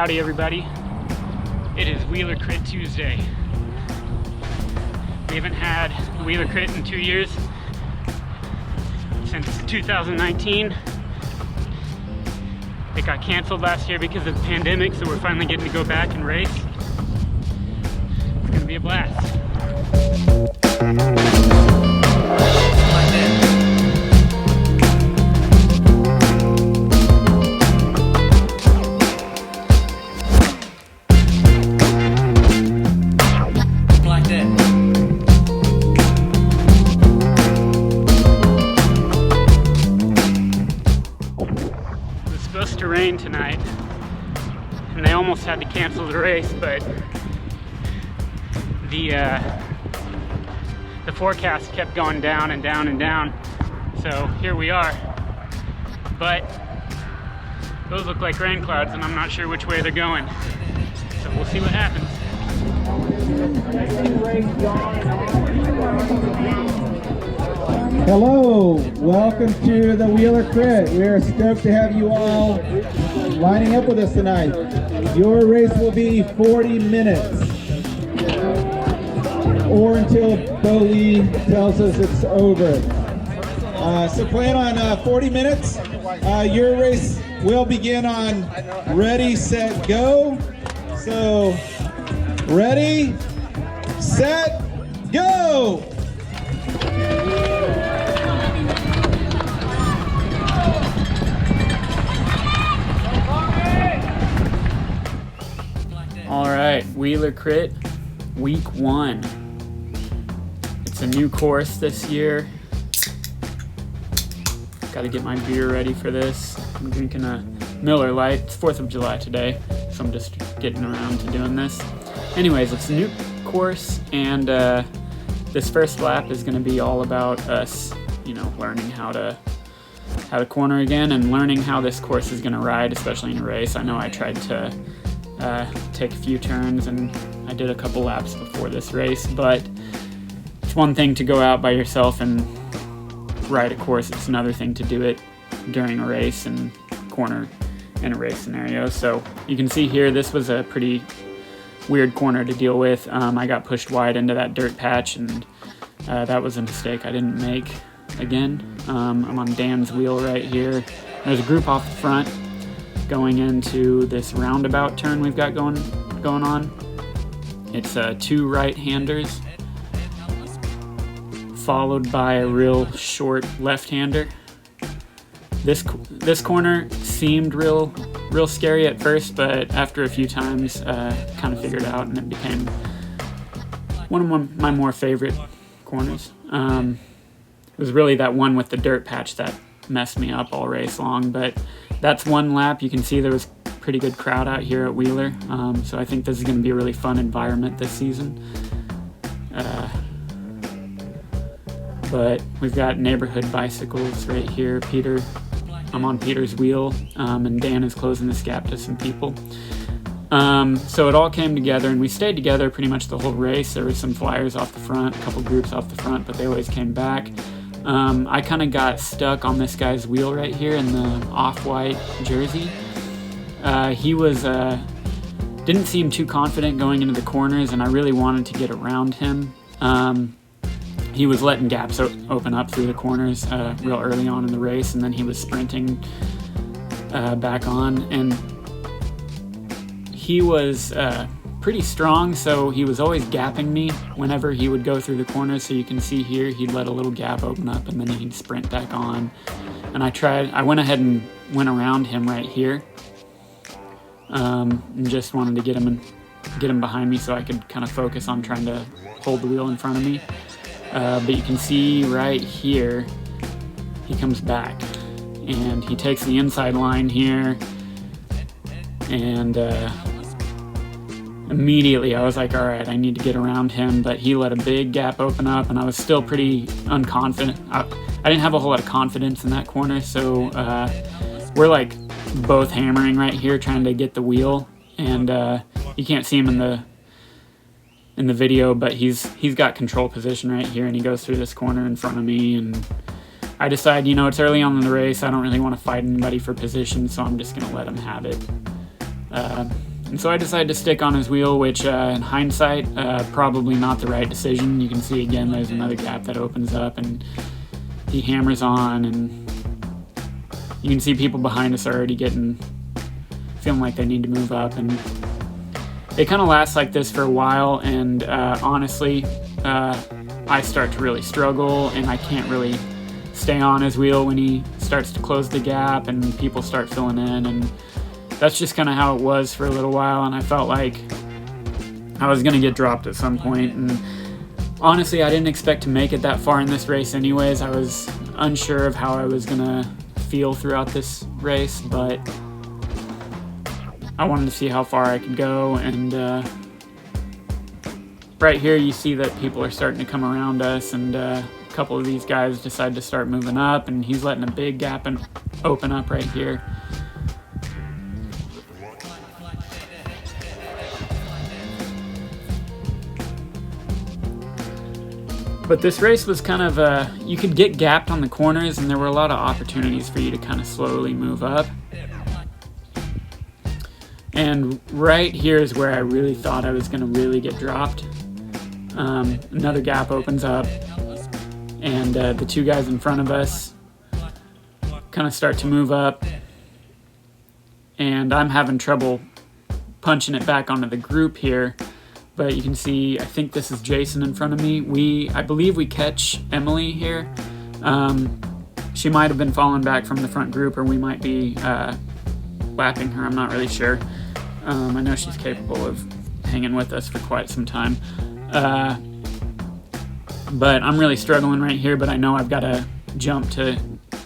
Howdy everybody. It is Wheeler Crit Tuesday. We haven't had the Wheeler Crit in 2 years, since 2019. It got canceled last year because of the pandemic, so we're finally getting to go back and race. It's gonna be a blast. To rain tonight, and they almost had to cancel the race, but the forecast kept going down and down and down, so here we are. But those look like rain clouds, and I'm not sure which way they're going, so we'll see what happens. Hello, welcome to the Wheeler Crit. We are stoked to have you all lining up with us tonight. Your race will be 40 minutes, or until Bo Lee tells us it's over. So plan on 40 minutes. Your race will begin on ready, set, go. So ready, set, go! All right, Wheeler Crit, week 1. It's a new course this year. Got to get my beer ready for this. I'm drinking a Miller Lite. It's 4th of July today, so I'm just getting around to doing this. Anyways, it's a new course, and this first lap is going to be all about us, learning how to corner again and learning how this course is going to ride, especially in a race. I know I tried to take a few turns, and I did a couple laps before this race, but it's one thing to go out by yourself and ride a course. It's another thing to do it during a race and corner in a race scenario. So you can see here, this was a pretty weird corner to deal with. I got pushed wide into that dirt patch, and that was a mistake I didn't make again. I'm on Dan's wheel right here. There's a group off the front going into this roundabout turn we've got going on. It's 2 right-handers followed by a real short left-hander. This corner seemed real scary at first, but after a few times kind of figured out, and it became one of my more favorite corners. It was really that one with the dirt patch that messed me up all race long, but that's one lap. You can see there was a pretty good crowd out here at Wheeler, so I think this is going to be a really fun environment this season. But we've got neighborhood bicycles right here. I'm on Peter's wheel, and Dan is closing this gap to some people. So it all came together, and we stayed together pretty much the whole race. There were some flyers off the front, a couple groups off the front, but they always came back. I kind of got stuck on this guy's wheel right here in the off-white jersey. He was didn't seem too confident going into the corners, and I really wanted to get around him. He was letting gaps open up through the corners real early on in the race, and then he was sprinting back on, and he was pretty strong, so he was always gapping me whenever he would go through the corners. So you can see here, he'd let a little gap open up, and then he'd sprint back on. And I went ahead and went around him right here, and just wanted to get him behind me so I could kind of focus on trying to hold the wheel in front of me. But you can see right here, he comes back, and he takes the inside line here, and immediately I was like, all right, I need to get around him, but he let a big gap open up, and I was still pretty unconfident. I didn't have a whole lot of confidence in that corner, so we're like both hammering right here trying to get the wheel, and you can't see him in the video, but he's got control position right here, and he goes through this corner in front of me, and I decide, it's early on in the race, I don't really want to fight anybody for position, so I'm just going to let him have it. And so I decided to stick on his wheel, which in hindsight, probably not the right decision. You can see again there's another gap that opens up, and he hammers on, and you can see people behind us already feeling like they need to move up. And it kind of lasts like this for a while, and honestly, I start to really struggle, and I can't really stay on his wheel when he starts to close the gap and people start filling in. And that's just kind of how it was for a little while, and I felt like I was going to get dropped at some point. And honestly, I didn't expect to make it that far in this race anyways. I was unsure of how I was going to feel throughout this race, but I wanted to see how far I could go. And right here you see that people are starting to come around us, and a couple of these guys decide to start moving up, and he's letting a big gap open up right here. But this race was kind of, you could get gapped on the corners, and there were a lot of opportunities for you to kind of slowly move up. And right here is where I really thought I was going to really get dropped. Another gap opens up, and the two guys in front of us kind of start to move up, and I'm having trouble punching it back onto the group here. But you can see, I think this is Jason in front of me. I believe we catch Emily here. She might have been falling back from the front group, or we might be lapping her. I'm not really sure. I know she's capable of hanging with us for quite some time. But I'm really struggling right here, but I know I've got to jump to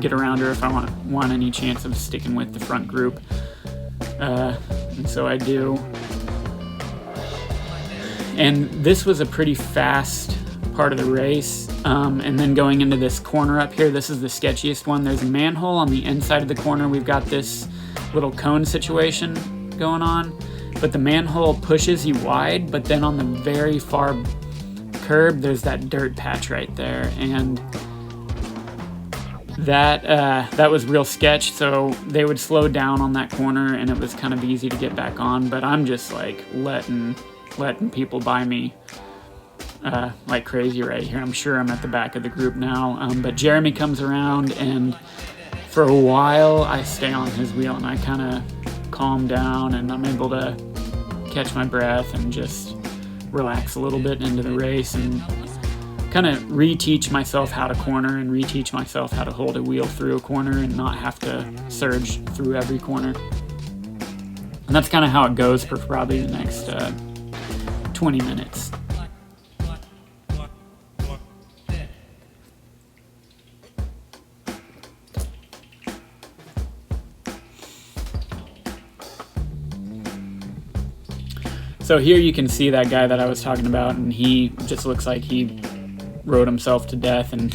get around her if I want any chance of sticking with the front group. And so I do. And this was a pretty fast part of the race. And then going into this corner up here, this is the sketchiest one. There's a manhole on the inside of the corner. We've got this little cone situation going on, but the manhole pushes you wide, but then on the very far curb, there's that dirt patch right there. And that was real sketch. So they would slow down on that corner, and it was kind of easy to get back on, but I'm just like letting people by me like crazy right here. I'm sure I'm at the back of the group now, but Jeremy comes around, and for a while I stay on his wheel, and I kind of calm down, and I'm able to catch my breath and just relax a little bit into the race, and kind of reteach myself how to corner and reteach myself how to hold a wheel through a corner and not have to surge through every corner. And that's kind of how it goes for probably the next 20 minutes. So here you can see that guy that I was talking about, and he just looks like he rode himself to death, and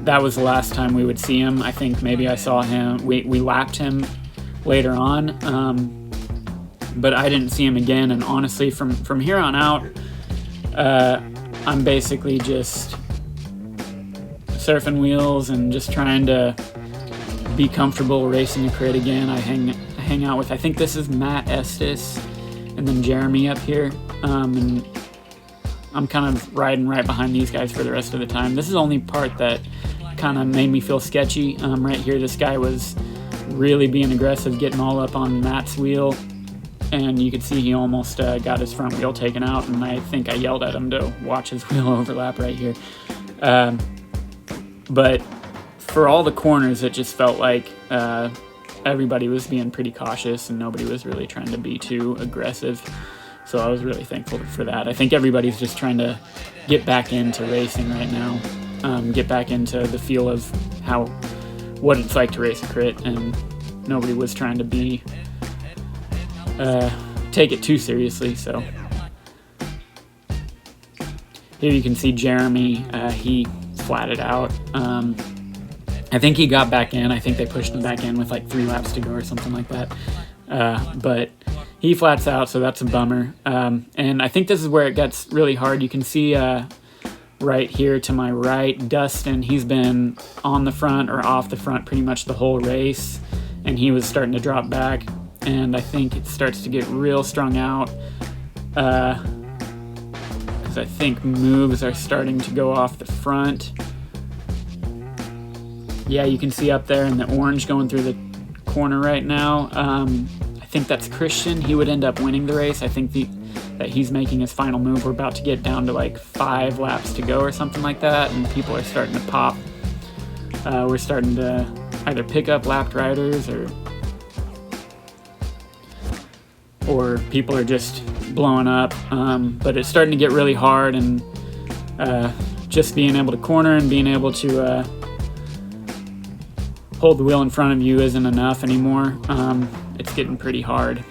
that was the last time we would see him. I think maybe I saw him, we lapped him later on, but I didn't see him again. And honestly, from here on out, I'm basically just surfing wheels and just trying to be comfortable racing a crit again. I hang out with, I think this is Matt Estes, and then Jeremy up here, and I'm kind of riding right behind these guys for the rest of the time. This is the only part that kind of made me feel sketchy. Right here, this guy was really being aggressive, getting all up on Matt's wheel, and you could see he almost got his front wheel taken out, and I think I yelled at him to watch his wheel overlap right here. But for all the corners, it just felt like everybody was being pretty cautious, and nobody was really trying to be too aggressive. So I was really thankful for that. I think everybody's just trying to get back into racing right now, get back into the feel of what it's like to race a crit, and nobody was trying to take it too seriously. So here you can see Jeremy, he flatted out. I think he got back in. I think they pushed him back in with like 3 laps to go or something like that. But he flats out, so that's a bummer. And I think this is where it gets really hard. You can see right here to my right, Dustin, he's been on the front or off the front pretty much the whole race, and he was starting to drop back. and I think it starts to get real strung out because I think moves are starting to go off the front. Yeah, you can see up there in the orange going through the corner right now. I think that's Christian. He would end up winning the race. I think that he's making his final move. We're about to get down to like 5 laps to go or something like that, and people are starting to pop. We're starting to either pick up lapped riders or people are just blowing up. But it's starting to get really hard, and just being able to corner and being able to hold the wheel in front of you isn't enough anymore. It's getting pretty hard.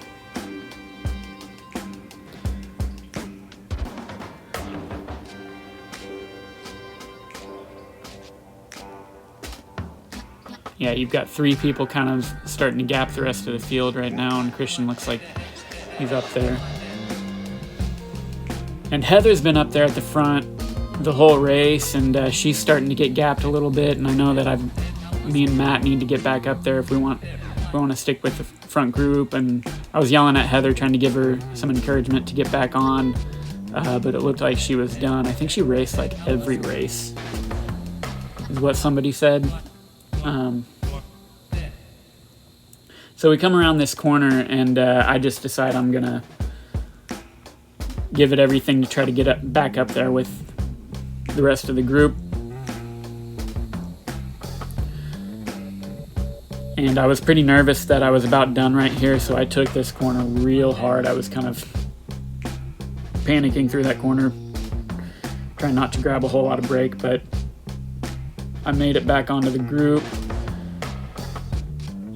Yeah, you've got 3 people kind of starting to gap the rest of the field right now, and Christian looks like he's up there. And Heather's been up there at the front the whole race, and she's starting to get gapped a little bit, and I know that me and Matt need to get back up there if we want to stick with the front group. And I was yelling at Heather, trying to give her some encouragement to get back on, but it looked like she was done. I think she raced like every race, is what somebody said. So we come around this corner, and I just decide I'm gonna give it everything to try to get back up there with the rest of the group. And I was pretty nervous that I was about done right here, so I took this corner real hard. I was kind of panicking through that corner, trying not to grab a whole lot of brake, but I made it back onto the group.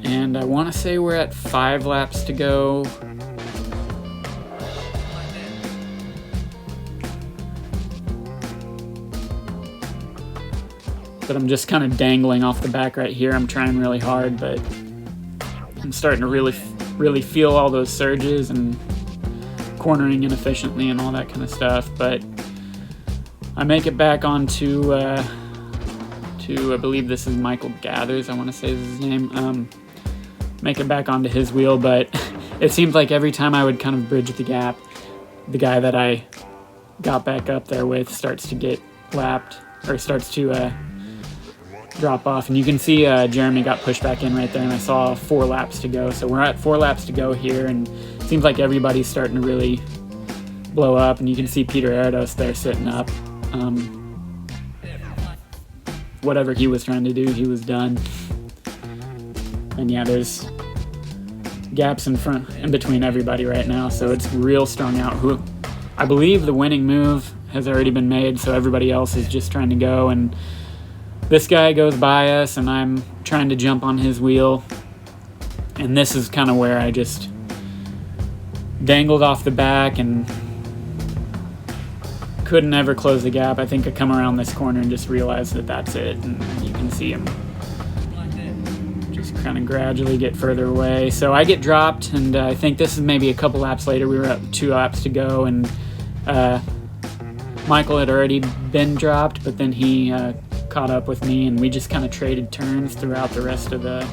And I want to say we're at 5 laps to go. But I'm just kind of dangling off the back right here. I'm trying really hard, but I'm starting to really feel all those surges and cornering inefficiently and all that kind of stuff. But I make it back onto I believe this is Michael Gathers, I want to say is his name. Make it back onto his wheel, but it seems like every time I would kind of bridge the gap, the guy that I got back up there with starts to get lapped, or starts to drop off. And you can see Jeremy got pushed back in right there, and I saw 4 laps to go. So we're at 4 laps to go here, and it seems like everybody's starting to really blow up, and you can see Peter Arados there sitting up. Whatever he was trying to do, he was done. And yeah, there's gaps in between everybody right now, so it's real strung out. I believe the winning move has already been made, so everybody else is just trying to go, and this guy goes by us, and I'm trying to jump on his wheel, and this is kind of where I just dangled off the back and couldn't ever close the gap. I think I come around this corner and just realized that that's it, and you can see him just kind of gradually get further away. So I get dropped, and I think this is maybe a couple laps later. We were up 2 laps to go, and Michael had already been dropped, but then he caught up with me, and we just kind of traded turns throughout the rest of the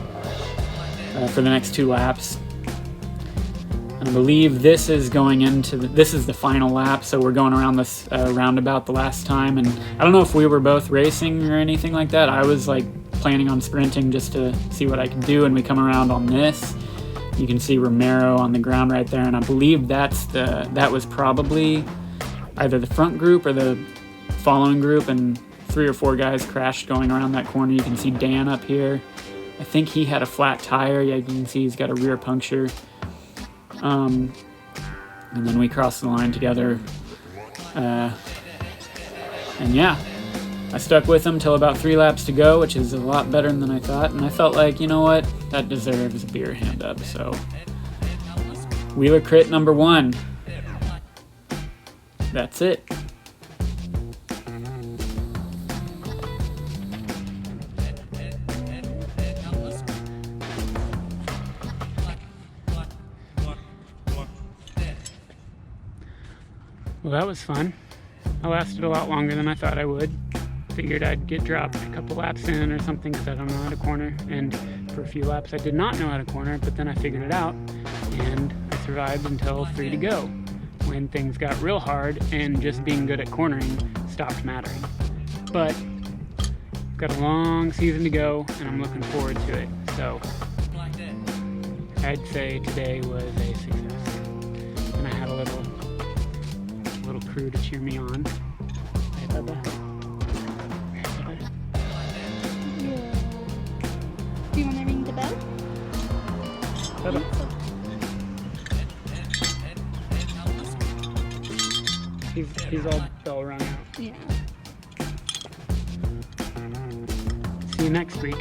for the next 2 laps. And I believe this is going into this is the final lap, so we're going around this roundabout the last time. And I don't know if we were both racing or anything like that. I was like planning on sprinting just to see what I could do, and we come around on this. You can see Romero on the ground right there, and I believe that was probably either the front group or the following group, and 3 or 4 guys crashed going around that corner. You can see Dan up here. I think he had a flat tire. Yeah, you can see he's got a rear puncture. And then we crossed the line together. And yeah, I stuck with him till about 3 laps to go, which is a lot better than I thought. And I felt like, you know what, that deserves a beer hand up. So Wheeler Crit number 1. That's it. Well, that was fun. I lasted a lot longer than I thought I would. Figured I'd get dropped a couple laps in or something because I don't know how to corner. And for a few laps. I did not know how to corner, but then I figured it out, and I survived until 3 to go, when things got real hard and just being good at cornering stopped mattering. But I've got a long season to go, and I'm looking forward to it. So I'd say today was a success, and I had a little crew to cheer me on. Hey, Bubba. Do you want to ring the bell? Bubba. He's all bell rung out. Yeah. See you next week.